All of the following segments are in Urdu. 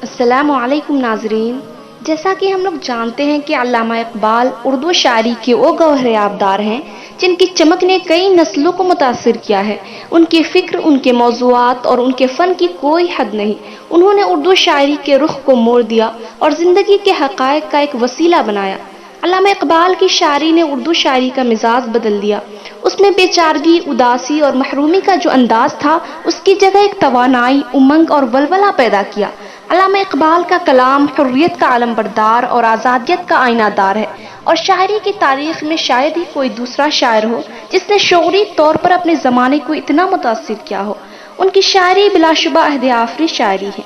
السلام علیکم ناظرین، جیسا کہ ہم لوگ جانتے ہیں کہ علامہ اقبال اردو شاعری کے وہ گوہر آبدار ہیں جن کی چمک نے کئی نسلوں کو متاثر کیا ہے۔ ان کی فکر، ان کے موضوعات اور ان کے فن کی کوئی حد نہیں۔ انہوں نے اردو شاعری کے رخ کو موڑ دیا اور زندگی کے حقائق کا ایک وسیلہ بنایا۔ علامہ اقبال کی شاعری نے اردو شاعری کا مزاج بدل دیا۔ اس میں بے چارگی، اداسی اور محرومی کا جو انداز تھا، اس کی جگہ ایک توانائی، امنگ اور ولولہ پیدا کیا۔ علامہ اقبال کا کلام حریت کا علم بردار اور آزادیت کا آئینہ دار ہے، اور شاعری کی تاریخ میں شاید ہی کوئی دوسرا شاعر ہو جس نے شعوری طور پر اپنے زمانے کو اتنا متاثر کیا ہو۔ ان کی شاعری بلا شبہ عہد آفری شاعری ہے۔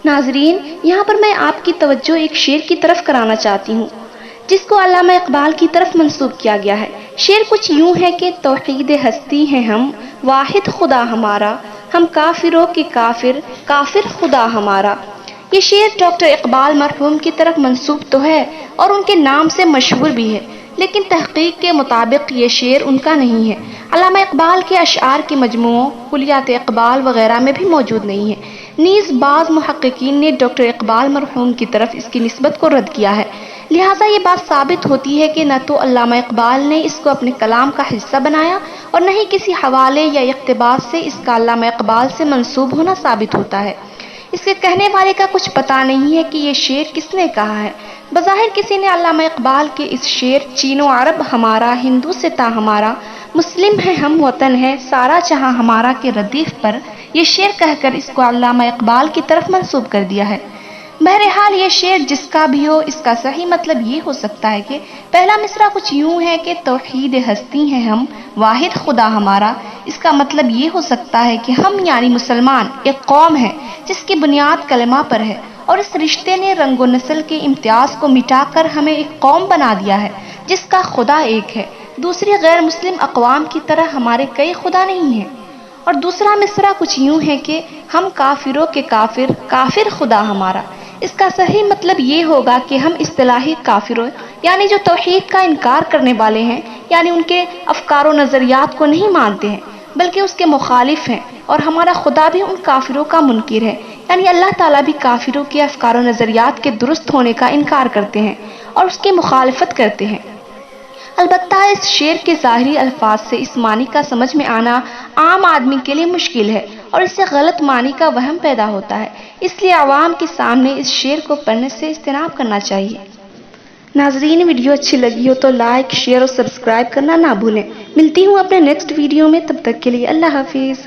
ناظرین، یہاں پر میں آپ کی توجہ ایک شعر کی طرف کرانا چاہتی ہوں جس کو علامہ اقبال کی طرف منسوب کیا گیا ہے۔ شعر کچھ یوں ہے کہ توحید ہستی ہیں ہم، واحد خدا ہمارا، ہم کافروں کے کافر، کافر خدا ہمارا۔ یہ شعر ڈاکٹر اقبال مرحوم کی طرف منسوب تو ہے اور ان کے نام سے مشہور بھی ہے، لیکن تحقیق کے مطابق یہ شعر ان کا نہیں ہے۔ علامہ اقبال کے اشعار کے مجموعوں کلیات اقبال وغیرہ میں بھی موجود نہیں ہے۔ نیز بعض محققین نے ڈاکٹر اقبال مرحوم کی طرف اس کی نسبت کو رد کیا ہے۔ لہٰذا یہ بات ثابت ہوتی ہے کہ نہ تو علامہ اقبال نے اس کو اپنے کلام کا حصہ بنایا اور نہ ہی کسی حوالے یا اقتباس سے اس کا علامہ اقبال سے منسوب ہونا ثابت ہوتا ہے۔ اس کے کہنے والے کا کچھ پتہ نہیں ہے کہ یہ شعر کس نے کہا ہے۔ بظاہر کسی نے علامہ اقبال کے اس شعر چین و عرب ہمارا، ہندو سے تا ہمارا، مسلم ہے ہم وطن ہے سارا جہاں ہمارا کے ردیف پر یہ شعر کہہ کر اس کو علامہ اقبال کی طرف منسوب کر دیا ہے۔ بہرحال یہ شعر جس کا بھی ہو، اس کا صحیح مطلب یہ ہو سکتا ہے کہ پہلا مصرع کچھ یوں ہے کہ توحید ہستی ہیں ہم، واحد خدا ہمارا۔ اس کا مطلب یہ ہو سکتا ہے کہ ہم یعنی مسلمان ایک قوم ہے جس کی بنیاد کلمہ پر ہے، اور اس رشتے نے رنگ و نسل کے امتیاز کو مٹا کر ہمیں ایک قوم بنا دیا ہے جس کا خدا ایک ہے۔ دوسری غیر مسلم اقوام کی طرح ہمارے کئی خدا نہیں ہیں۔ اور دوسرا مصرع کچھ یوں ہے کہ ہم کافروں کے کافر، کافر خدا ہمارا۔ اس کا صحیح مطلب یہ ہوگا کہ ہم اصطلاحی کافروں یعنی جو توحید کا انکار کرنے والے ہیں، یعنی ان کے افکار و نظریات کو نہیں مانتے ہیں بلکہ اس کے مخالف ہیں، اور ہمارا خدا بھی ان کافروں کا منکر ہے، یعنی اللہ تعالیٰ بھی کافروں کے افکار و نظریات کے درست ہونے کا انکار کرتے ہیں اور اس کی مخالفت کرتے ہیں۔ البتہ اس شعر کے ظاہری الفاظ سے اس معنی کا سمجھ میں آنا عام آدمی کے لیے مشکل ہے اور اس سے غلط معنی کا وہم پیدا ہوتا ہے، اس لیے عوام کے سامنے اس شعر کو پڑھنے سے اجتناب کرنا چاہیے۔ ناظرین، ویڈیو اچھی لگی ہو تو لائک، شیئر اور سبسکرائب کرنا نہ بھولیں۔ ملتی ہوں اپنے نیکسٹ ویڈیو میں، تب تک کے لیے اللہ حافظ۔